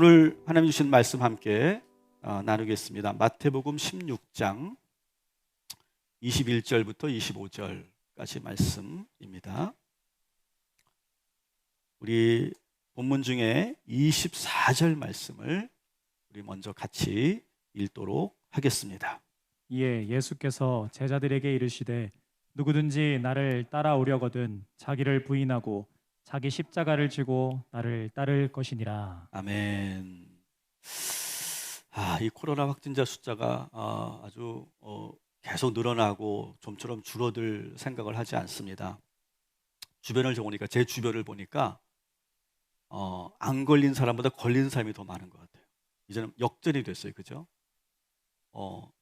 오늘 하나님 주신 말씀 함께 나누겠습니다. 마태복음 16장 21절부터 25절까지 말씀입니다. 우리 본문 중에 24절 말씀을 우리 먼저 같이 읽도록 하겠습니다. 이에 예수께서 제자들에게 이르시되 누구든지 나를 따라오려거든 자기를 부인하고 자기 십자가를 지고 나를 따를 것이니라. 아멘. 이 코로나 확진자 숫자가 아주 계속 늘어나고 좀처럼 줄어들 생각을 하지 않습니다. 주변을 보니까 제 주변을 보니까 안 걸린 사람보다 걸린 사람이 더 많은 것 같아요. 이제는 역전이 됐어요, 그죠?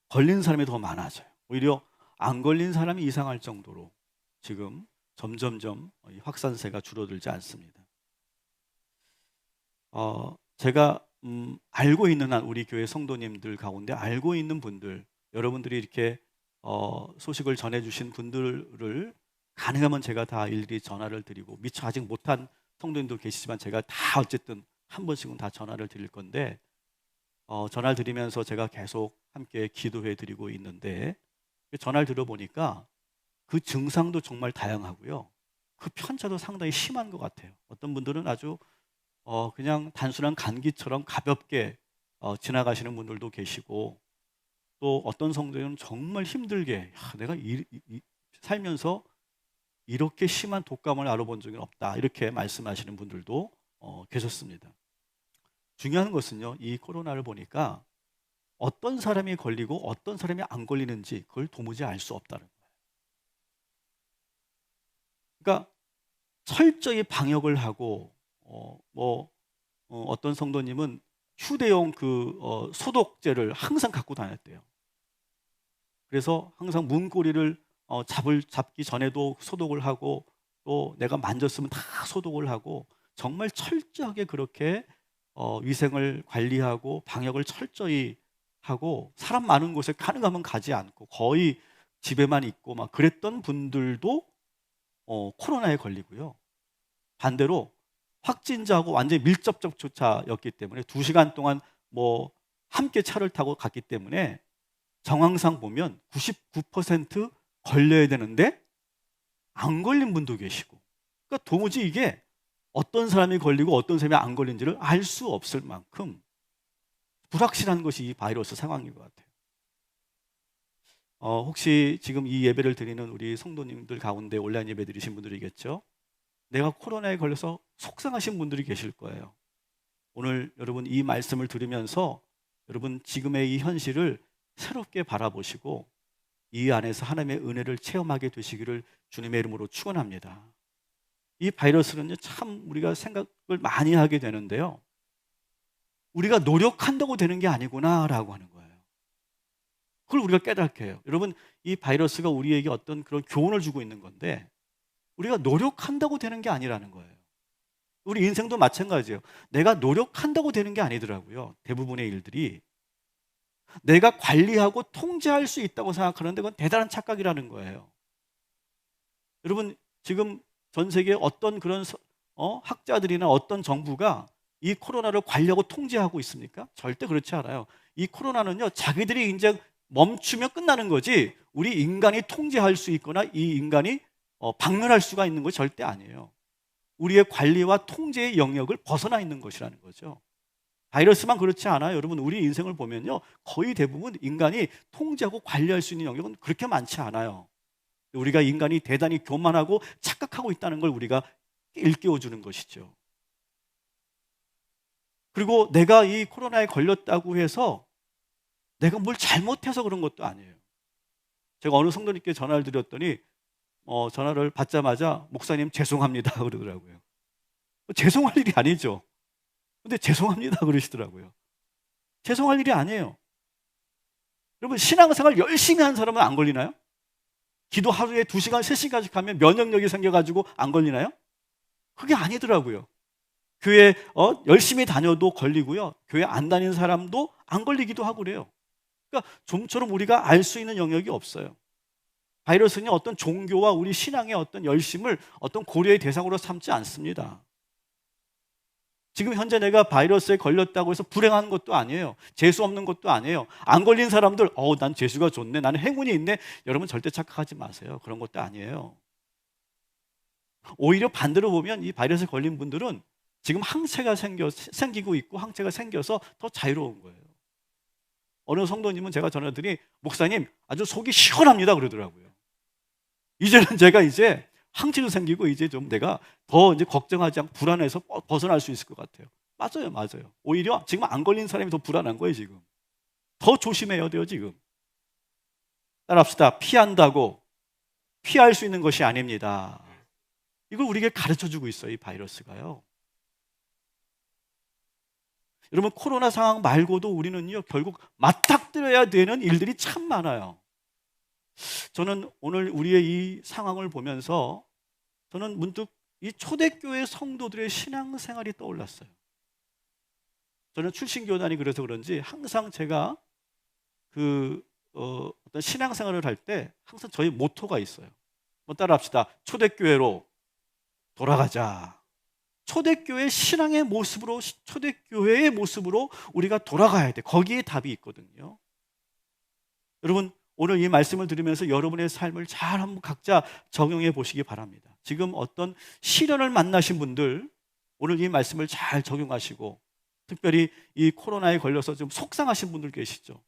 걸린 사람이 더 많아져요. 오히려 안 걸린 사람이 이상할 정도로 지금 점점점 이 확산세가 줄어들지 않습니다. 제가 알고 있는 한 우리 교회 성도님들 가운데 알고 있는 분들, 여러분들이 이렇게 소식을 전해주신 분들을 가능하면 제가 다 일일이 전화를 드리고, 미처 아직 못한 성도님도 계시지만 제가 다 어쨌든 한 번씩은 다 전화를 드릴 건데, 전화를 드리면서 제가 계속 함께 기도해 드리고 있는데, 전화를 들어보니까 그 증상도 정말 다양하고요, 그 편차도 상당히 심한 것 같아요. 어떤 분들은 아주 그냥 단순한 감기처럼 가볍게 지나가시는 분들도 계시고, 또 어떤 성도는 정말 힘들게 내가 살면서 이렇게 심한 독감을 알아본 적은 없다, 이렇게 말씀하시는 분들도 계셨습니다. 중요한 것은요, 이 코로나를 보니까 어떤 사람이 걸리고 어떤 사람이 안 걸리는지 그걸 도무지 알 수 없다는 거예요. 그러니까 철저히 방역을 하고 어떤 성도님은 휴대용 소독제를 항상 갖고 다녔대요. 그래서 항상 문고리를 잡기 전에도 소독을 하고, 또 내가 만졌으면 다 소독을 하고, 정말 철저하게 그렇게 위생을 관리하고 방역을 철저히 하고, 사람 많은 곳에 가능하면 가지 않고 거의 집에만 있고 막 그랬던 분들도 코로나에 걸리고요. 반대로 확진자하고 완전히 밀접 접촉자였기 때문에 2시간 동안 함께 차를 타고 갔기 때문에 정황상 보면 99% 걸려야 되는데 안 걸린 분도 계시고, 그러니까 도무지 이게 어떤 사람이 걸리고 어떤 사람이 안 걸린지를 알 수 없을 만큼 불확실한 것이 이 바이러스 상황인 것 같아요. 혹시 지금 이 예배를 드리는 우리 성도님들 가운데 온라인 예배 드리신 분들이겠죠? 내가 코로나에 걸려서 속상하신 분들이 계실 거예요. 오늘 여러분 이 말씀을 들으면서 여러분 지금의 이 현실을 새롭게 바라보시고 이 안에서 하나님의 은혜를 체험하게 되시기를 주님의 이름으로 축원합니다. 이 바이러스는요, 참 우리가 생각을 많이 하게 되는데요, 우리가 노력한다고 되는 게 아니구나라고 하는 거예요. 그걸 우리가 깨닫게 해요. 여러분, 이 바이러스가 우리에게 어떤 그런 교훈을 주고 있는 건데, 우리가 노력한다고 되는 게 아니라는 거예요. 우리 인생도 마찬가지예요. 내가 노력한다고 되는 게 아니더라고요. 대부분의 일들이 내가 관리하고 통제할 수 있다고 생각하는데 그건 대단한 착각이라는 거예요. 여러분, 지금 전 세계 어떤 그런 학자들이나 어떤 정부가 이 코로나를 관리하고 통제하고 있습니까? 절대 그렇지 않아요. 이 코로나는요, 자기들이 이제 멈추면 끝나는 거지, 우리 인간이 통제할 수 있거나 이 인간이 박멸할 수가 있는 것이 절대 아니에요. 우리의 관리와 통제의 영역을 벗어나 있는 것이라는 거죠. 바이러스만 그렇지 않아요. 여러분, 우리 인생을 보면요, 거의 대부분 인간이 통제하고 관리할 수 있는 영역은 그렇게 많지 않아요. 우리가 인간이 대단히 교만하고 착각하고 있다는 걸 우리가 일깨워주는 것이죠. 그리고 내가 이 코로나에 걸렸다고 해서 내가 뭘 잘못해서 그런 것도 아니에요. 제가 어느 성도님께 전화를 드렸더니 전화를 받자마자 목사님 죄송합니다 그러더라고요. 죄송할 일이 아니죠. 근데 죄송합니다 그러시더라고요. 죄송할 일이 아니에요. 여러분, 신앙생활 열심히 한 사람은 안 걸리나요? 기도 하루에 2시간, 3시간씩 하면 면역력이 생겨가지고 안 걸리나요? 그게 아니더라고요. 교회 열심히 다녀도 걸리고요, 교회 안 다니는 사람도 안 걸리기도 하고 그래요. 그러니까 좀처럼 우리가 알 수 있는 영역이 없어요. 바이러스는 어떤 종교와 우리 신앙의 어떤 열심을 어떤 고려의 대상으로 삼지 않습니다. 지금 현재 내가 바이러스에 걸렸다고 해서 불행한 것도 아니에요. 재수 없는 것도 아니에요. 안 걸린 사람들, 난 재수가 좋네, 나는 행운이 있네. 여러분 절대 착각하지 마세요. 그런 것도 아니에요. 오히려 반대로 보면 이 바이러스에 걸린 분들은 지금 항체가 생기고 있고 항체가 생겨서 더 자유로운 거예요. 어느 성도님은 제가 전화드리니 목사님 아주 속이 시원합니다 그러더라고요. 이제는 제가 이제 항체도 생기고 이제 좀 내가 더 이제 걱정하지 않고 불안해서 벗어날 수 있을 것 같아요. 맞아요. 오히려 지금 안 걸린 사람이 더 불안한 거예요. 지금 더 조심해야 돼요. 지금 따라합시다. 피한다고 피할 수 있는 것이 아닙니다. 이걸 우리에게 가르쳐주고 있어요. 이 바이러스가요. 여러분 코로나 상황 말고도 우리는요 결국 맞닥뜨려야 되는 일들이 참 많아요. 저는 오늘 우리의 이 상황을 보면서 저는 문득 이 초대교회 성도들의 신앙생활이 떠올랐어요. 저는 출신교단이 그래서 그런지 항상 제가 어떤 신앙생활을 할 때 항상 저희 모토가 있어요. 따라합시다. 초대교회로 돌아가자. 초대교회 신앙의 모습으로, 초대교회의 모습으로 우리가 돌아가야 돼. 거기에 답이 있거든요. 여러분 오늘 이 말씀을 들으면서 여러분의 삶을 잘 한번 각자 적용해 보시기 바랍니다. 지금 어떤 시련을 만나신 분들 오늘 이 말씀을 잘 적용하시고, 특별히 이 코로나에 걸려서 좀 속상하신 분들 계시죠.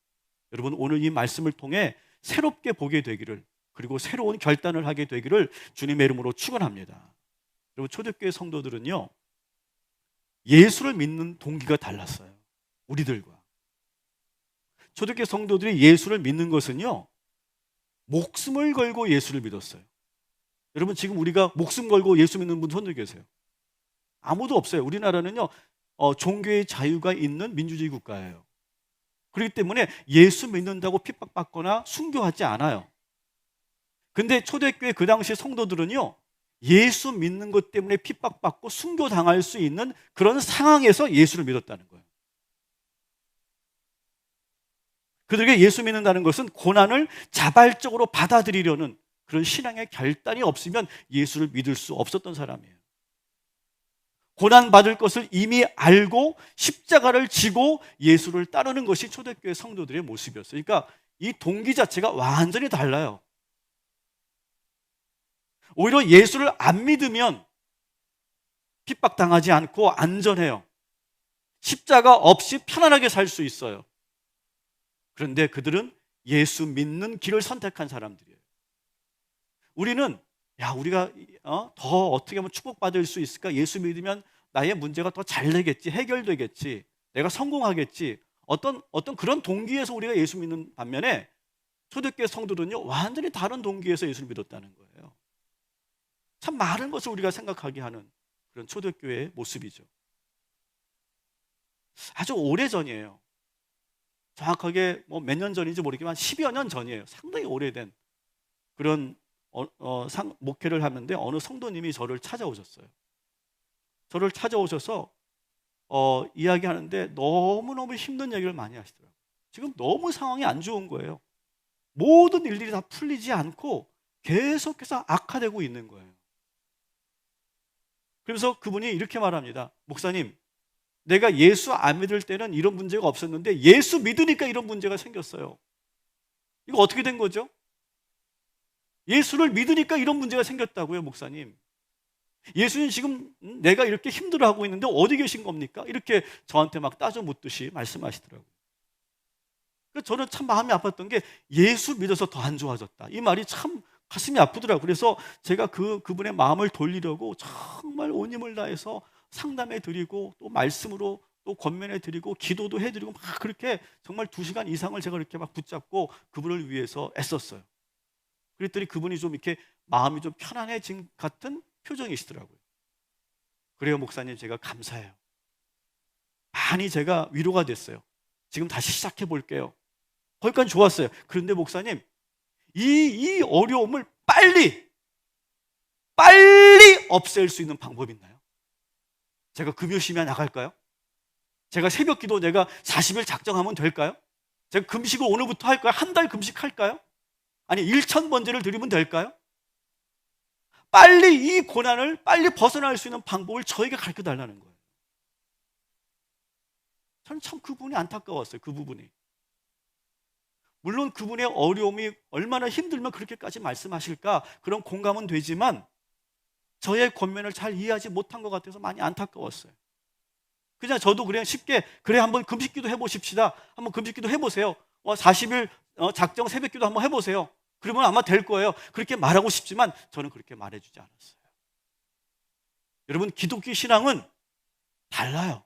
여러분 오늘 이 말씀을 통해 새롭게 보게 되기를, 그리고 새로운 결단을 하게 되기를 주님의 이름으로 축원합니다. 여러분 초대교회 성도들은요 예수를 믿는 동기가 달랐어요. 우리들과. 초대교회 성도들이 예수를 믿는 것은요 목숨을 걸고 예수를 믿었어요. 여러분 지금 우리가 목숨 걸고 예수 믿는 분 손들 계세요? 아무도 없어요. 우리나라는요 종교의 자유가 있는 민주주의 국가예요. 그렇기 때문에 예수 믿는다고 핍박받거나 순교하지 않아요. 근데 초대교회 그 당시 성도들은요 예수 믿는 것 때문에 핍박받고 순교당할 수 있는 그런 상황에서 예수를 믿었다는 거예요. 그들에게 예수 믿는다는 것은 고난을 자발적으로 받아들이려는 그런 신앙의 결단이 없으면 예수를 믿을 수 없었던 사람이에요. 고난받을 것을 이미 알고 십자가를 지고 예수를 따르는 것이 초대교회 성도들의 모습이었어요. 그러니까 이 동기 자체가 완전히 달라요. 오히려 예수를 안 믿으면 핍박당하지 않고 안전해요. 십자가 없이 편안하게 살 수 있어요. 그런데 그들은 예수 믿는 길을 선택한 사람들이에요. 우리는 우리가 더 어떻게 하면 축복받을 수 있을까? 예수 믿으면 나의 문제가 더 잘 되겠지, 해결되겠지, 내가 성공하겠지, 어떤 그런 동기에서 우리가 예수 믿는 반면에 초대교회 성도들은요 완전히 다른 동기에서 예수를 믿었다는 거예요. 참 많은 것을 우리가 생각하게 하는 그런 초대교회의 모습이죠. 아주 오래전이에요. 정확하게 몇 년 전인지 모르겠지만 10여 년 전이에요. 상당히 오래된 그런 목회를 하는데 어느 성도님이 저를 찾아오셨어요. 저를 찾아오셔서 이야기하는데 너무너무 힘든 얘기를 많이 하시더라고요. 지금 너무 상황이 안 좋은 거예요. 모든 일들이 다 풀리지 않고 계속해서 악화되고 있는 거예요. 그래서 그분이 이렇게 말합니다. 목사님, 내가 예수 안 믿을 때는 이런 문제가 없었는데 예수 믿으니까 이런 문제가 생겼어요. 이거 어떻게 된 거죠? 예수를 믿으니까 이런 문제가 생겼다고요, 목사님. 예수님 지금 내가 이렇게 힘들어하고 있는데 어디 계신 겁니까? 이렇게 저한테 막 따져 묻듯이 말씀하시더라고요. 그래서 저는 참 마음이 아팠던 게 예수 믿어서 더 안 좋아졌다. 이 말이 참 가슴이 아프더라고요. 그래서 제가 그분의 마음을 돌리려고 정말 온 힘을 다해서 상담해 드리고 또 말씀으로 또 권면해 드리고 기도도 해 드리고 막 그렇게 정말 2시간 이상을 제가 이렇게 막 붙잡고 그분을 위해서 애썼어요. 그랬더니 그분이 좀 이렇게 마음이 좀 편안해진 같은 표정이시더라고요. 그래요, 목사님, 제가 감사해요. 많이 제가 위로가 됐어요. 지금 다시 시작해 볼게요. 거기까지 좋았어요. 그런데 목사님, 이 어려움을 빨리 없앨 수 있는 방법이 있나요? 제가 금요심에 나갈까요? 제가 새벽 기도 내가 40일 작정하면 될까요? 제가 금식을 오늘부터 할까요? 한 달 금식할까요? 아니 1,000번제를 드리면 될까요? 빨리 이 고난을 빨리 벗어날 수 있는 방법을 저에게 가르쳐 달라는 거예요. 저는 참 그 부분이 안타까웠어요. 그 부분이. 물론 그분의 어려움이 얼마나 힘들면 그렇게까지 말씀하실까, 그런 공감은 되지만 저의 권면을 잘 이해하지 못한 것 같아서 많이 안타까웠어요. 그냥 저도 그냥 쉽게 그래 한번 금식기도 해보십시다. 한번 금식기도 해보세요. 40일 작정 새벽기도 한번 해보세요. 그러면 아마 될 거예요. 그렇게 말하고 싶지만 저는 그렇게 말해주지 않았어요. 여러분, 기독교 신앙은 달라요.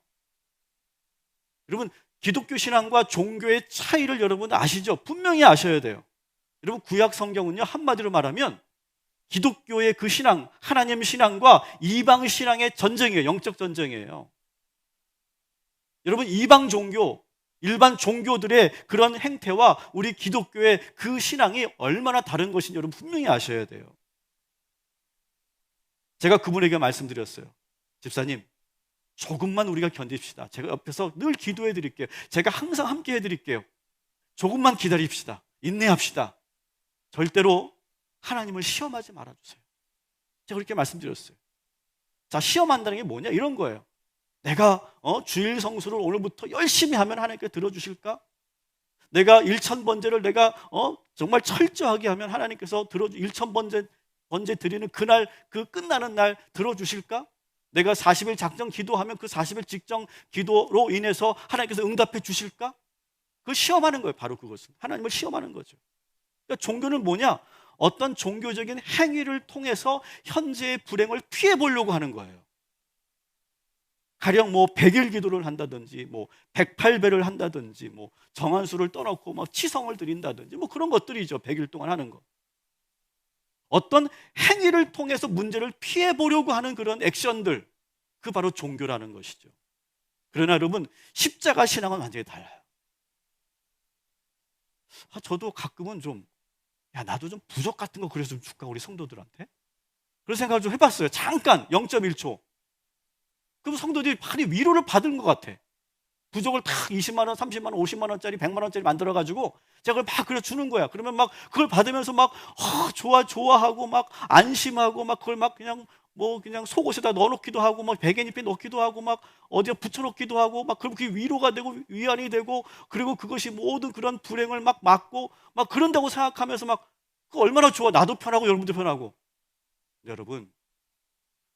여러분, 기독교 신앙과 종교의 차이를 여러분 아시죠? 분명히 아셔야 돼요. 여러분, 구약 성경은요, 한마디로 말하면 기독교의 그 신앙, 하나님 신앙과 이방 신앙의 전쟁이에요. 영적 전쟁이에요. 여러분, 이방 종교, 일반 종교들의 그런 행태와 우리 기독교의 그 신앙이 얼마나 다른 것인지 여러분 분명히 아셔야 돼요. 제가 그분에게 말씀드렸어요. 집사님, 조금만 우리가 견딥시다. 제가 옆에서 늘 기도해 드릴게요. 제가 항상 함께 해 드릴게요. 조금만 기다립시다. 인내합시다. 절대로 하나님을 시험하지 말아주세요. 제가 그렇게 말씀드렸어요. 자, 시험한다는 게 뭐냐? 이런 거예요. 내가 주일 성수를 오늘부터 열심히 하면 하나님께 들어주실까? 내가 1000번제를 내가 정말 철저하게 하면 하나님께서 1000번제 드리는 그날, 그 끝나는 날 들어주실까? 내가 40일 작정 기도하면 그 40일 직정 기도로 인해서 하나님께서 응답해 주실까? 그걸 시험하는 거예요. 바로 그것은 하나님을 시험하는 거죠. 그러니까 종교는 뭐냐? 어떤 종교적인 행위를 통해서 현재의 불행을 피해 보려고 하는 거예요. 가령 100일 기도를 한다든지 108배를 한다든지 정한수를 떠놓고 치성을 드린다든지 그런 것들이죠. 100일 동안 하는 거. 어떤 행위를 통해서 문제를 피해 보려고 하는 그런 액션들, 그 바로 종교라는 것이죠. 그러나 여러분, 십자가 신앙은 완전히 달라요. 저도 가끔은 나도 좀 부적 같은 거 그래서 좀 줄까 우리 성도들한테? 그런 생각을 좀 해봤어요. 잠깐 0.1초. 그럼 성도들이 많이 위로를 받은 것 같아. 부적을 딱 20만 원, 30만 원, 50만 원짜리, 100만 원짜리 만들어가지고 제가 그걸 막 그려 주는 거야. 그러면 그걸 받으면서 좋아하고 안심하고 그걸 그냥 속옷에다 넣어놓기도 하고 베갯잎에 넣기도 하고 어디에 붙여놓기도 하고 그럼 그게 위로가 되고 위안이 되고, 그리고 그것이 모든 그런 불행을 막고 그런다고 생각하면서 그거 얼마나 좋아. 나도 편하고 여러분도 편하고. 여러분,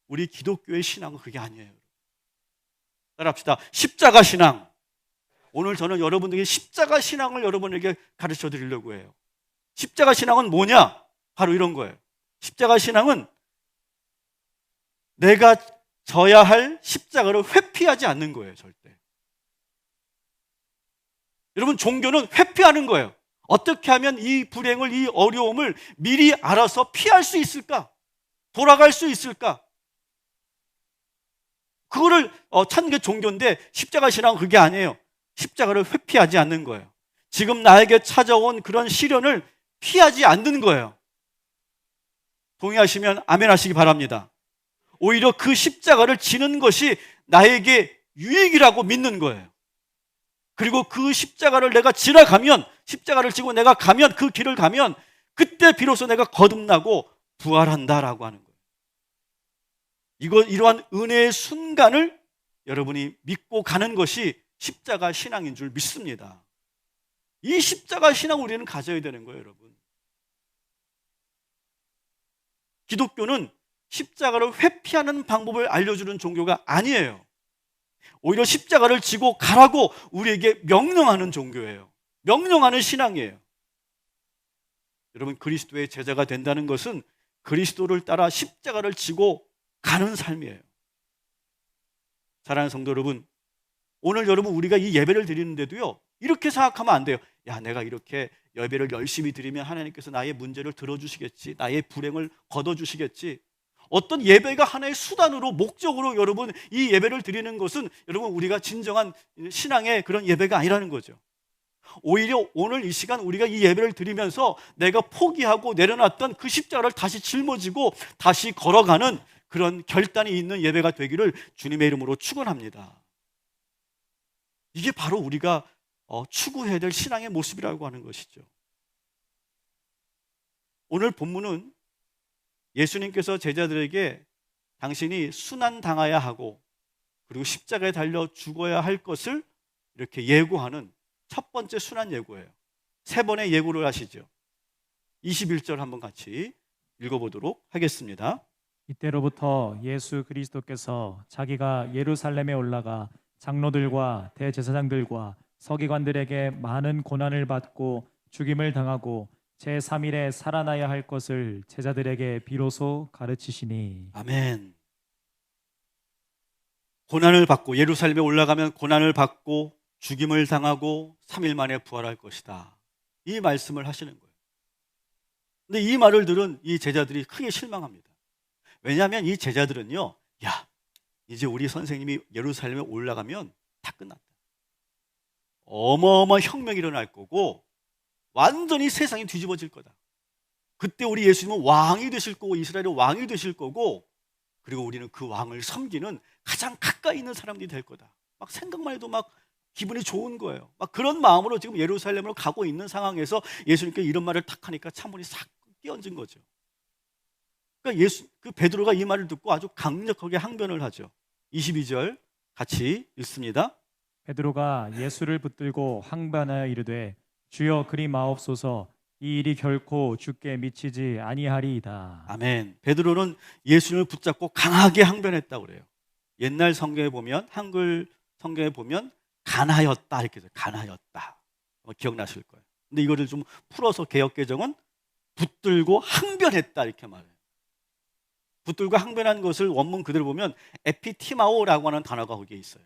우리 기독교의 신앙은 그게 아니에요. 따라합시다. 십자가 신앙. 오늘 저는 여러분들에게 십자가 신앙을 여러분에게 가르쳐 드리려고 해요. 십자가 신앙은 뭐냐? 바로 이런 거예요. 십자가 신앙은 내가 져야 할 십자가를 회피하지 않는 거예요. 절대. 여러분, 종교는 회피하는 거예요. 어떻게 하면 이 불행을, 이 어려움을 미리 알아서 피할 수 있을까? 돌아갈 수 있을까? 그거를 찾는 게 종교인데, 십자가 신앙은 그게 아니에요. 십자가를 회피하지 않는 거예요. 지금 나에게 찾아온 그런 시련을 피하지 않는 거예요. 동의하시면 아멘 하시기 바랍니다. 오히려 그 십자가를 지는 것이 나에게 유익이라고 믿는 거예요. 그리고 그 십자가를 내가 지나가면, 십자가를 지고 내가 가면, 그 길을 가면 그때 비로소 내가 거듭나고 부활한다라고 하는 거예요. 이러한 은혜의 순간을 여러분이 믿고 가는 것이 십자가 신앙인 줄 믿습니다. 이 십자가 신앙 우리는 가져야 되는 거예요, 여러분. 기독교는 십자가를 회피하는 방법을 알려주는 종교가 아니에요. 오히려 십자가를 지고 가라고 우리에게 명령하는 종교예요. 명령하는 신앙이에요. 여러분, 그리스도의 제자가 된다는 것은 그리스도를 따라 십자가를 지고 가는 삶이에요. 사랑하는 성도 여러분, 오늘 여러분 우리가 이 예배를 드리는데도요, 이렇게 생각하면 안 돼요. 내가 이렇게 예배를 열심히 드리면 하나님께서 나의 문제를 들어주시겠지, 나의 불행을 걷어주시겠지. 어떤 예배가 하나의 수단으로, 목적으로 여러분 이 예배를 드리는 것은 여러분 우리가 진정한 신앙의 그런 예배가 아니라는 거죠. 오히려 오늘 이 시간 우리가 이 예배를 드리면서 내가 포기하고 내려놨던 그 십자가를 다시 짊어지고 다시 걸어가는 그런 결단이 있는 예배가 되기를 주님의 이름으로 축원합니다. 이게 바로 우리가 추구해야 될 신앙의 모습이라고 하는 것이죠. 오늘 본문은 예수님께서 제자들에게 당신이 순환당해야 하고 그리고 십자가에 달려 죽어야 할 것을 이렇게 예고하는 첫 번째 순환 예고예요. 세 번의 예고를 하시죠. 21절 한번 같이 읽어보도록 하겠습니다. 이때로부터 예수 그리스도께서 자기가 예루살렘에 올라가 장로들과 대제사장들과 서기관들에게 많은 고난을 받고 죽임을 당하고 제3일에 살아나야 할 것을 제자들에게 비로소 가르치시니. 아멘. 고난을 받고 예루살렘에 올라가면 고난을 받고 죽임을 당하고 3일 만에 부활할 것이다. 이 말씀을 하시는 거예요. 근데 이 말을 들은 이 제자들이 크게 실망합니다. 왜냐하면 이 제자들은요, 야, 이제 우리 선생님이 예루살렘에 올라가면 다 끝났다. 어마어마한 혁명이 일어날 거고 완전히 세상이 뒤집어질 거다. 그때 우리 예수님은 왕이 되실 거고 이스라엘의 왕이 되실 거고, 그리고 우리는 그 왕을 섬기는 가장 가까이 있는 사람들이 될 거다. 막 생각만 해도 막 기분이 좋은 거예요. 막 그런 마음으로 지금 예루살렘으로 가고 있는 상황에서 예수님께 이런 말을 탁 하니까 찬물이 싹 끼얹은 거죠. 그러니까 그 베드로가 이 말을 듣고 아주 강력하게 항변을 하죠. 22절 같이 읽습니다. 베드로가 예수를 붙들고 항변하여 이르되 주여 그리 마옵소서, 이 일이 결코 주께 미치지 아니하리이다. 아멘. 베드로는 예수님을 붙잡고 강하게 항변했다고 그래요. 옛날 성경에 보면, 한글 성경에 보면 간하였다 이렇게 해서 간하였다. 기억나실 거예요. 근데 이거를 좀 풀어서 개역개정은 붙들고 항변했다 이렇게 말해요. 붙들고 항변한 것을 원문 그대로 보면 에피티마오라고 하는 단어가 거기에 있어요.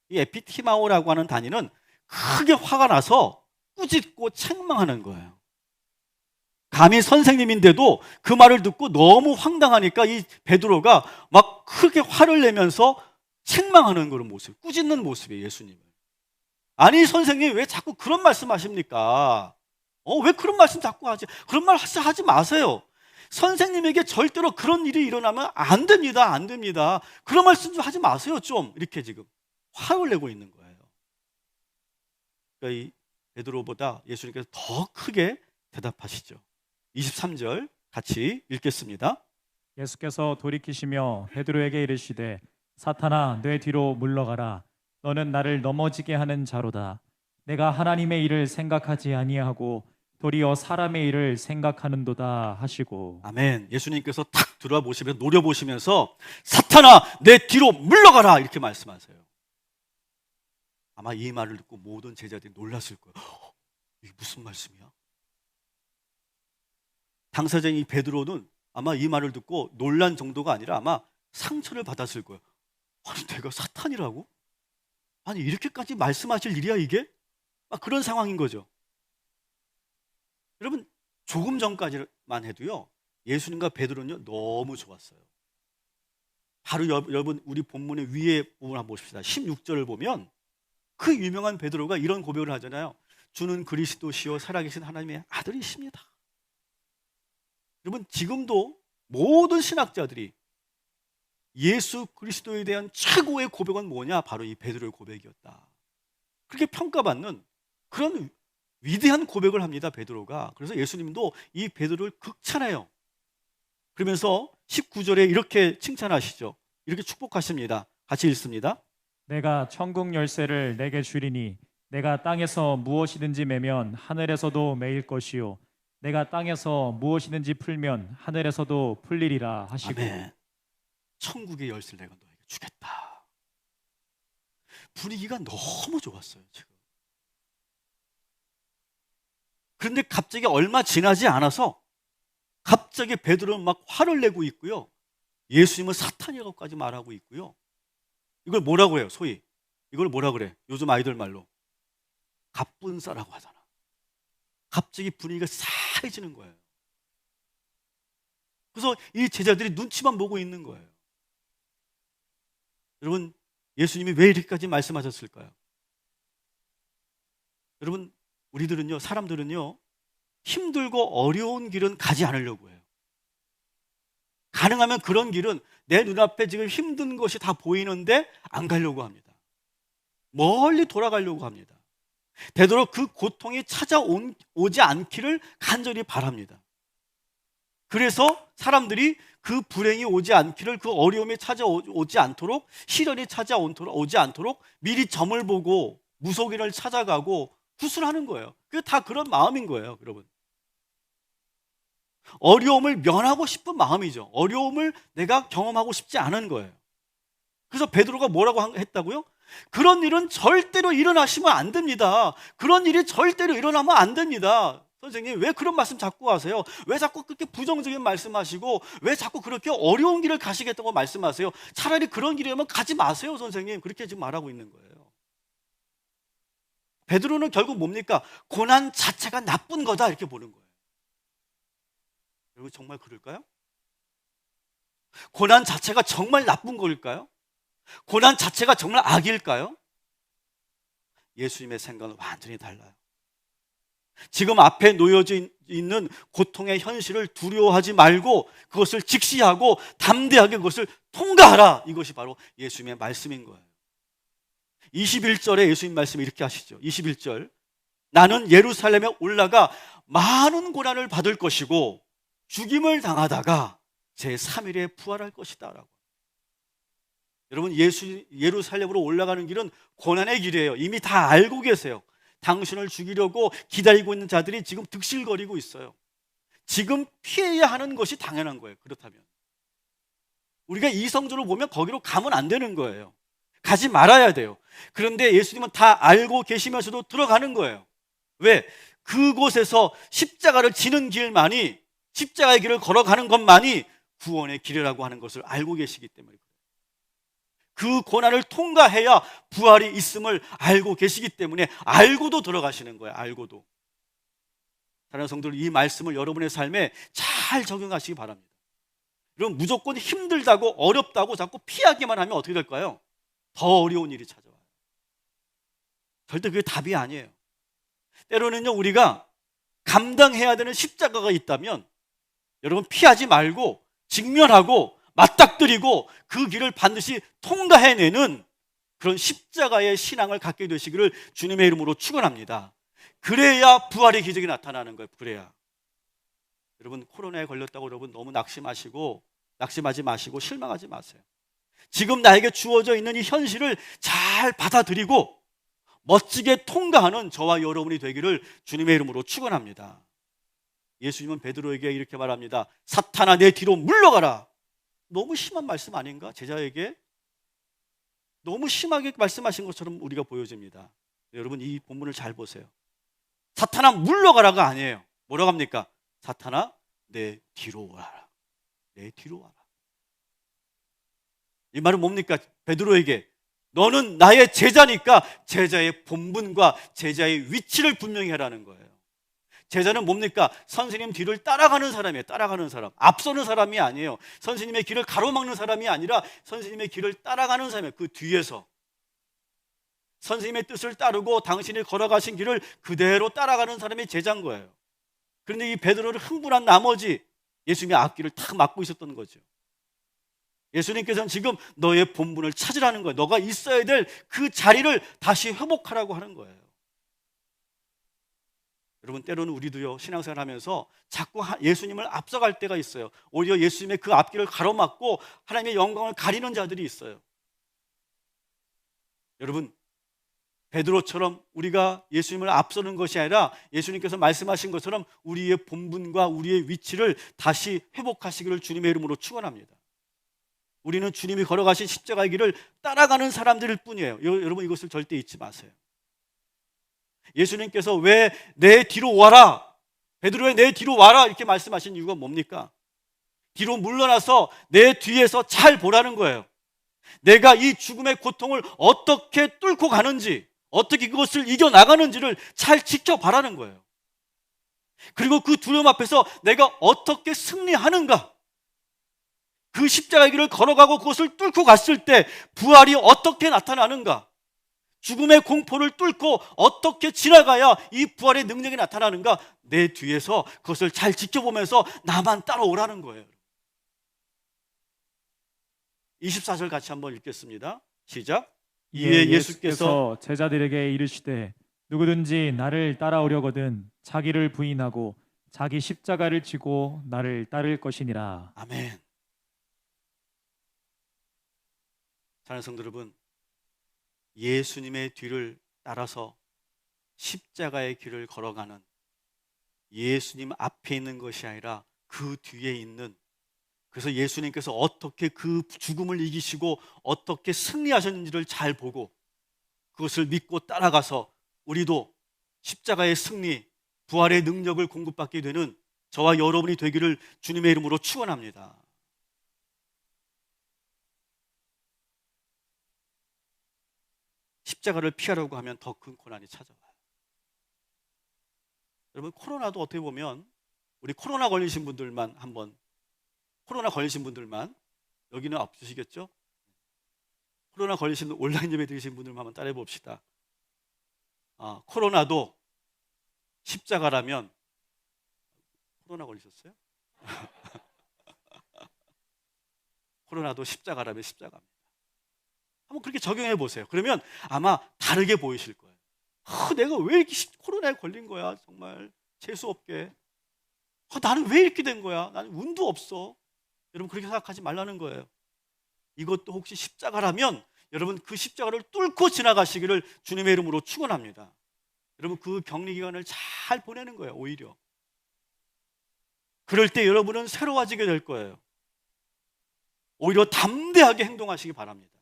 이 에피티마오라고 하는 단위는 크게 화가 나서 꾸짖고 책망하는 거예요. 감히 선생님인데도 그 말을 듣고 너무 황당하니까 이 베드로가 막 크게 화를 내면서 책망하는 그런 모습, 꾸짖는 모습이에요, 예수님을. 아니 선생님 왜 자꾸 그런 말씀 하십니까? 왜 그런 말씀 자꾸 하지? 그런 말 하지 마세요. 선생님에게 절대로 그런 일이 일어나면 안 됩니다. 안 됩니다. 그런 말씀 좀 하지 마세요. 좀 이렇게 지금 화를 내고 있는 거예요. 그러니까 이 베드로보다 예수님께서 더 크게 대답하시죠. 23절 같이 읽겠습니다. 예수께서 돌이키시며 베드로에게 이르시되 사탄아 내 뒤로 물러가라, 너는 나를 넘어지게 하는 자로다. 내가 하나님의 일을 생각하지 아니하고 도리어 사람의 일을 생각하는도다 하시고. 아멘. 예수님께서 탁 들어보시면서 노려보시면서 사탄아 내 뒤로 물러가라 이렇게 말씀하세요. 아마 이 말을 듣고 모든 제자들이 놀랐을 거예요. 이게 무슨 말씀이야? 당사자인 이 베드로는 아마 이 말을 듣고 놀란 정도가 아니라 아마 상처를 받았을 거예요. 아니 내가 사탄이라고? 아니 이렇게까지 말씀하실 일이야 이게? 그런 상황인 거죠. 여러분 조금 전까지만 해도요 예수님과 베드로는요 너무 좋았어요. 바로 여러분 우리 본문의 위에 부분 한번 보십시다. 16절을 보면 그 유명한 베드로가 이런 고백을 하잖아요. 주는 그리스도시요 살아계신 하나님의 아들이십니다. 여러분 지금도 모든 신학자들이 예수 그리스도에 대한 최고의 고백은 뭐냐? 바로 이 베드로의 고백이었다. 그렇게 평가받는 그런 위대한 고백을 합니다, 베드로가. 그래서 예수님도 이 베드로를 극찬해요. 그러면서 19절에 이렇게 칭찬하시죠. 이렇게 축복하십니다. 같이 읽습니다. 내가 천국 열쇠를 내게 주리니 내가 땅에서 무엇이든지 매면 하늘에서도 매일 것이요 내가 땅에서 무엇이든지 풀면 하늘에서도 풀리리라 하시고. 아멘. 천국의 열쇠를 내가 너에게 주겠다. 분위기가 너무 좋았어요 지금. 그런데 갑자기 얼마 지나지 않아서 갑자기 베드로는 막 화를 내고 있고요. 예수님은 사탄이라고까지 말하고 있고요. 이걸 뭐라고 해요? 소위 이걸 뭐라 그래? 요즘 아이들 말로 갑분싸라고 하잖아. 갑자기 분위기가 싸해지는 거예요. 그래서 이 제자들이 눈치만 보고 있는 거예요. 여러분 예수님이 왜 이렇게까지 말씀하셨을까요? 여러분 우리들은요, 사람들은요 힘들고 어려운 길은 가지 않으려고 해요. 가능하면 그런 길은 내 눈앞에 지금 힘든 것이 다 보이는데 안 가려고 합니다. 멀리 돌아가려고 합니다. 되도록 그 고통이 찾아오지 않기를 간절히 바랍니다. 그래서 사람들이 그 불행이 오지 않기를, 그 어려움이 찾아오지 않도록, 시련이 찾아오지 않도록 미리 점을 보고 무속인을 찾아가고 구슬하는 거예요. 그게 다 그런 마음인 거예요, 여러분. 어려움을 면하고 싶은 마음이죠. 어려움을 내가 경험하고 싶지 않은 거예요. 그래서 베드로가 뭐라고 했다고요? 그런 일은 절대로 일어나시면 안 됩니다. 그런 일이 절대로 일어나면 안 됩니다. 선생님, 왜 그런 말씀 자꾸 하세요? 왜 자꾸 그렇게 부정적인 말씀하시고 왜 자꾸 그렇게 어려운 길을 가시겠다고 말씀하세요? 차라리 그런 길이라면 가지 마세요, 선생님. 그렇게 지금 말하고 있는 거예요. 베드로는 결국 뭡니까? 고난 자체가 나쁜 거다 이렇게 보는 거예요. 여러분, 정말 그럴까요? 고난 자체가 정말 나쁜 걸까요? 고난 자체가 정말 악일까요? 예수님의 생각은 완전히 달라요. 지금 앞에 놓여져 있는 고통의 현실을 두려워하지 말고 그것을 직시하고 담대하게 그것을 통과하라. 이것이 바로 예수님의 말씀인 거예요. 21절에 예수님 말씀이 이렇게 하시죠. 21절. 나는 예루살렘에 올라가 많은 고난을 받을 것이고 죽임을 당하다가 제3일에 부활할 것이다 라고. 여러분, 예루살렘으로 올라가는 길은 고난의 길이에요. 이미 다 알고 계세요. 당신을 죽이려고 기다리고 있는 자들이 지금 득실거리고 있어요. 지금 피해야 하는 것이 당연한 거예요. 그렇다면 우리가 이성적으로 보면 거기로 가면 안 되는 거예요. 가지 말아야 돼요. 그런데 예수님은 다 알고 계시면서도 들어가는 거예요. 왜? 그곳에서 십자가를 지는 길만이, 십자가의 길을 걸어가는 것만이 구원의 길이라고 하는 것을 알고 계시기 때문에 그 고난을 통과해야 부활이 있음을 알고 계시기 때문에 알고도 들어가시는 거예요. 알고도. 사랑하는 성도들, 이 말씀을 여러분의 삶에 잘 적용하시기 바랍니다. 여러분, 무조건 힘들다고 어렵다고 자꾸 피하기만 하면 어떻게 될까요? 더 어려운 일이 찾아와요. 절대 그게 답이 아니에요. 때로는요, 우리가 감당해야 되는 십자가가 있다면 여러분, 피하지 말고 직면하고 맞닥뜨리고 그 길을 반드시 통과해내는 그런 십자가의 신앙을 갖게 되시기를 주님의 이름으로 축원합니다. 그래야 부활의 기적이 나타나는 거예요. 그래야. 여러분, 코로나에 걸렸다고 여러분 너무 낙심하지 마시고 실망하지 마세요. 지금 나에게 주어져 있는 이 현실을 잘 받아들이고 멋지게 통과하는 저와 여러분이 되기를 주님의 이름으로 축원합니다. 예수님은 베드로에게 이렇게 말합니다. 사탄아, 내 뒤로 물러가라. 너무 심한 말씀 아닌가? 제자에게 너무 심하게 말씀하신 것처럼 우리가 보여집니다. 여러분, 이 본문을 잘 보세요. 사탄아, 물러가라가 아니에요. 뭐라고 합니까? 사탄아, 내 뒤로 와라. 내 뒤로 와라. 이 말은 뭡니까? 베드로에게 너는 나의 제자니까 제자의 본분과 제자의 위치를 분명히 하라는 거예요. 제자는 뭡니까? 선생님 뒤를 따라가는 사람이에요. 따라가는 사람. 앞서는 사람이 아니에요. 선생님의 길을 가로막는 사람이 아니라 선생님의 길을 따라가는 사람이에요. 그 뒤에서. 선생님의 뜻을 따르고 당신이 걸어가신 길을 그대로 따라가는 사람이 제자인 거예요. 그런데 이 베드로를 흥분한 나머지 예수님의 앞길을 탁 막고 있었던 거죠. 예수님께서는 지금 너의 본분을 찾으라는 거예요. 너가 있어야 될 그 자리를 다시 회복하라고 하는 거예요. 여러분, 때로는 우리도요, 신앙생활 하면서 자꾸 예수님을 앞서갈 때가 있어요. 오히려 예수님의 그 앞길을 가로막고 하나님의 영광을 가리는 자들이 있어요. 여러분, 베드로처럼 우리가 예수님을 앞서는 것이 아니라 예수님께서 말씀하신 것처럼 우리의 본분과 우리의 위치를 다시 회복하시기를 주님의 이름으로 축원합니다. 우리는 주님이 걸어가신 십자가의 길을 따라가는 사람들일 뿐이에요. 여러분, 이것을 절대 잊지 마세요. 예수님께서 왜 내 뒤로 와라, 베드로의 내 뒤로 와라 이렇게 말씀하신 이유가 뭡니까? 뒤로 물러나서 내 뒤에서 잘 보라는 거예요. 내가 이 죽음의 고통을 어떻게 뚫고 가는지, 어떻게 그것을 이겨나가는지를 잘 지켜봐라는 거예요. 그리고 그 두려움 앞에서 내가 어떻게 승리하는가, 그 십자가의 길을 걸어가고 그것을 뚫고 갔을 때 부활이 어떻게 나타나는가, 죽음의 공포를 뚫고 어떻게 지나가야 이 부활의 능력이 나타나는가, 내 뒤에서 그것을 잘 지켜보면서 나만 따라오라는 거예요. 24절 같이 한번 읽겠습니다. 시작. 이에 예수께서 제자들에게 이르시되 누구든지 나를 따라오려거든 자기를 부인하고 자기 십자가를 지고 나를 따를 것이니라. 아멘. 사랑하는 성도 여러분, 예수님의 뒤를 따라서 십자가의 길을 걸어가는 예수님 앞에 있는 것이 아니라 그 뒤에 있는, 그래서 예수님께서 어떻게 그 죽음을 이기시고 어떻게 승리하셨는지를 잘 보고 그것을 믿고 따라가서 우리도 십자가의 승리, 부활의 능력을 공급받게 되는 저와 여러분이 되기를 주님의 이름으로 축원합니다. 십자가를 피하려고 하면 더 큰 고난이 찾아와요. 여러분, 코로나도 어떻게 보면 우리 코로나 걸리신 분들만 여기는 없으시겠죠? 코로나 걸리신 분, 온라인 예배 드리신 분들만 한번 따라해 봅시다. 코로나도 십자가라면, 코로나 걸리셨어요? 코로나도 십자가라면 십자가입니다. 한번 그렇게 적용해 보세요. 그러면 아마 다르게 보이실 거예요. 내가 왜 이렇게 코로나에 걸린 거야? 정말 재수없게. 나는 왜 이렇게 된 거야? 나는 운도 없어. 여러분, 그렇게 생각하지 말라는 거예요. 이것도 혹시 십자가라면 여러분 그 십자가를 뚫고 지나가시기를 주님의 이름으로 축원합니다. 여러분, 그 격리 기간을 잘 보내는 거예요. 오히려 그럴 때 여러분은 새로워지게 될 거예요. 오히려 담대하게 행동하시기 바랍니다.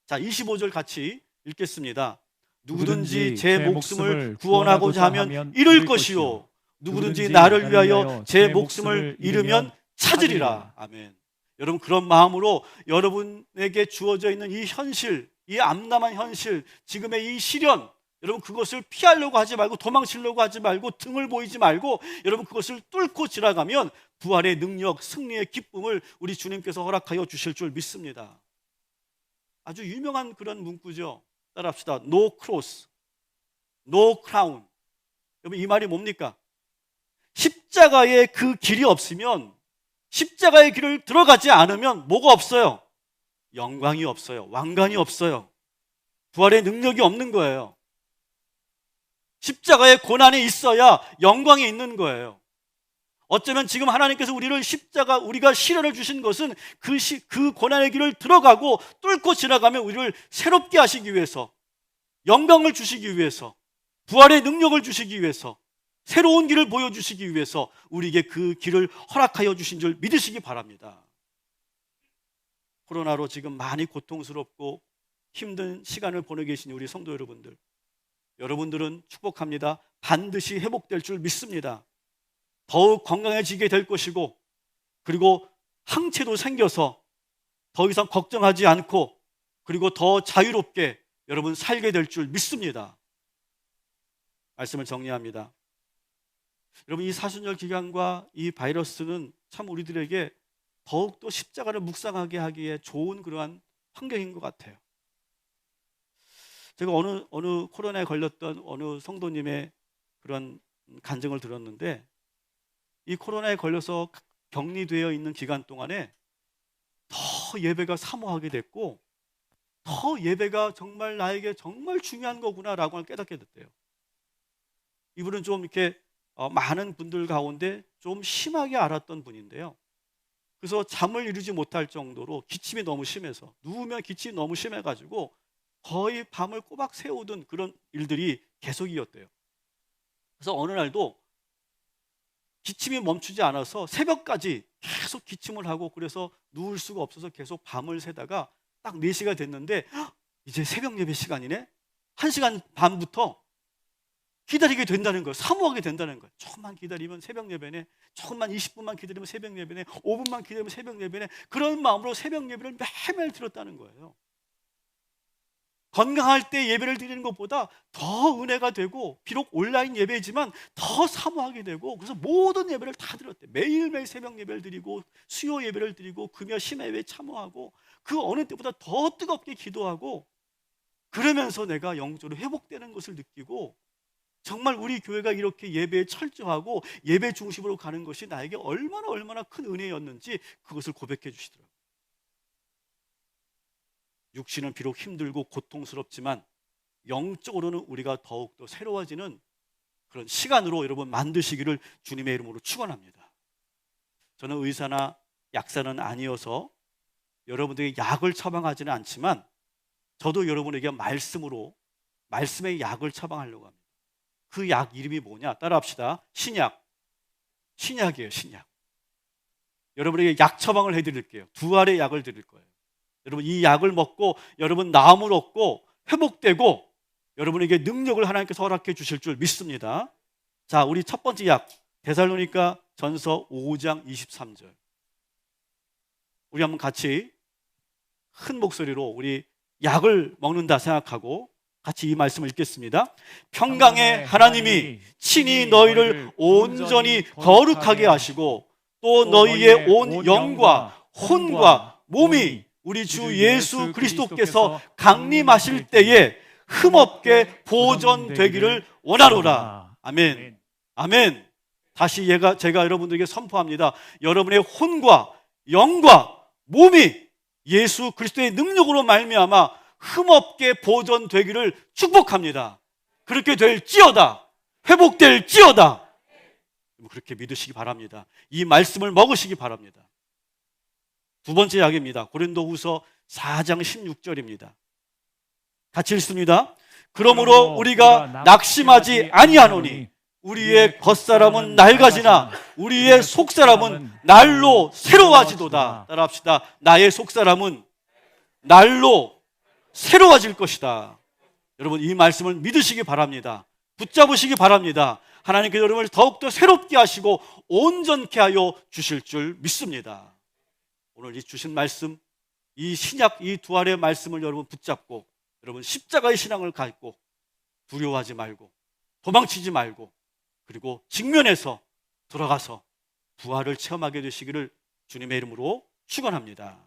자, 25절 같이 읽겠습니다. 누구든지 제 목숨을 구원하고자 하면 잃을 것이요, 누구든지 나를 위하여 제 목숨을 잃으면 찾으리라. 아멘. 여러분, 그런 마음으로 여러분에게 주어져 있는 이 현실, 이 암담한 현실, 지금의 이 시련, 여러분 그것을 피하려고 하지 말고, 도망치려고 하지 말고, 등을 보이지 말고, 여러분 그것을 뚫고 지나가면 부활의 능력, 승리의 기쁨을 우리 주님께서 허락하여 주실 줄 믿습니다. 아주 유명한 그런 문구죠. 따라합시다. No cross, no crown. 여러분, 이 말이 뭡니까? 십자가의 그 길이 없으면, 십자가의 길을 들어가지 않으면 뭐가 없어요? 영광이 없어요. 왕관이 없어요. 부활의 능력이 없는 거예요. 십자가의 고난이 있어야 영광이 있는 거예요. 어쩌면 지금 하나님께서 우리가 시련을 주신 것은 그 고난의 길을 들어가고 뚫고 지나가면 우리를 새롭게 하시기 위해서, 영광을 주시기 위해서, 부활의 능력을 주시기 위해서, 새로운 길을 보여주시기 위해서 우리에게 그 길을 허락하여 주신 줄 믿으시기 바랍니다. 코로나로 지금 많이 고통스럽고 힘든 시간을 보내고 계신 우리 성도 여러분들, 여러분들은 축복합니다. 반드시 회복될 줄 믿습니다. 더욱 건강해지게 될 것이고, 그리고 항체도 생겨서 더 이상 걱정하지 않고, 그리고 더 자유롭게 여러분 살게 될 줄 믿습니다. 말씀을 정리합니다. 여러분, 이 사순절 기간과 이 바이러스는 참 우리들에게 더욱더 십자가를 묵상하게 하기에 좋은 그러한 환경인 것 같아요. 제가 어느 코로나에 걸렸던 어느 성도님의 그런 간증을 들었는데, 이 코로나에 걸려서 격리되어 있는 기간 동안에 더 예배가 사모하게 됐고, 더 예배가 정말 나에게 정말 중요한 거구나라고 깨닫게 됐대요. 이분은 좀 이렇게 많은 분들 가운데 좀 심하게 앓았던 분인데요. 그래서 잠을 이루지 못할 정도로 기침이 너무 심해서, 누우면 기침이 너무 심해가지고 거의 밤을 꼬박 새우던 그런 일들이 계속이었대요. 그래서 어느 날도 기침이 멈추지 않아서 새벽까지 계속 기침을 하고, 그래서 누울 수가 없어서 계속 밤을 새다가 딱 4시가 됐는데 이제 새벽 예배 시간이네? 1시간 반부터 기다리게 된다는 거예요. 사모하게 된다는 거예요. 조금만 기다리면 새벽 예배네, 조금만 20분만 기다리면 새벽 예배네, 5분만 기다리면 새벽 예배네. 그런 마음으로 새벽 예배를 매일매일 드렸다는 거예요. 건강할 때 예배를 드리는 것보다 더 은혜가 되고, 비록 온라인 예배지만 더 사모하게 되고, 그래서 모든 예배를 다 드렸대요. 매일매일 새벽 예배를 드리고, 수요 예배를 드리고, 금요 심야 예배에 참여하고, 그 어느 때보다 더 뜨겁게 기도하고, 그러면서 내가 영적으로 회복되는 것을 느끼고, 정말 우리 교회가 이렇게 예배에 철저하고 예배 중심으로 가는 것이 나에게 얼마나 큰 은혜였는지 그것을 고백해 주시더라고요. 육신은 비록 힘들고 고통스럽지만 영적으로는 우리가 더욱더 새로워지는 그런 시간으로 여러분 만드시기를 주님의 이름으로 축원합니다. 저는 의사나 약사는 아니어서 여러분들에게 약을 처방하지는 않지만, 저도 여러분에게 말씀으로 말씀의 약을 처방하려고 합니다. 그 약 이름이 뭐냐? 따라합시다. 신약. 신약이에요, 신약. 여러분에게 약 처방을 해드릴게요. 두 알의 약을 드릴 거예요. 여러분 이 약을 먹고 여러분 나음을 얻고 회복되고 여러분에게 능력을 하나님께서 허락해 주실 줄 믿습니다. 자, 우리 첫 번째 약 데살로니가 전서 5장 23절. 우리 한번 같이 큰 목소리로 우리 약을 먹는다 생각하고 같이 이 말씀을 읽겠습니다. 평강의 하나님이 친히 너희를 온전히 거룩하게 하시고 또 너희의 온 영과 혼과 몸이 우리 주 예수 그리스도께서 강림하실 때에 흠없게 보존되기를 원하노라. 아멘. 아멘. 다시 제가 여러분들에게 선포합니다. 여러분의 혼과 영과 몸이 예수 그리스도의 능력으로 말미암아 흠없게 보존되기를 축복합니다. 그렇게 될지어다. 회복될지어다. 그렇게 믿으시기 바랍니다. 이 말씀을 먹으시기 바랍니다. 두 번째 약입니다. 고린도후서 4장 16절입니다. 같이 읽습니다. 그러므로 우리가 낙심하지 아니하노니 우리의 겉사람은 낡아지나 우리의 속사람은 날로 새로워지도다. 따라합시다. 나의 속사람은 날로 새로워질 것이다. 여러분 이 말씀을 믿으시기 바랍니다. 붙잡으시기 바랍니다. 하나님께서 여러분을 더욱더 새롭게 하시고 온전케 하여 주실 줄 믿습니다. 오늘 이 주신 말씀, 이 신약 이 두 알의 말씀을 여러분 붙잡고 여러분 십자가의 신앙을 갖고 두려워하지 말고 도망치지 말고 그리고 직면해서 돌아가서 부활을 체험하게 되시기를 주님의 이름으로 축원합니다.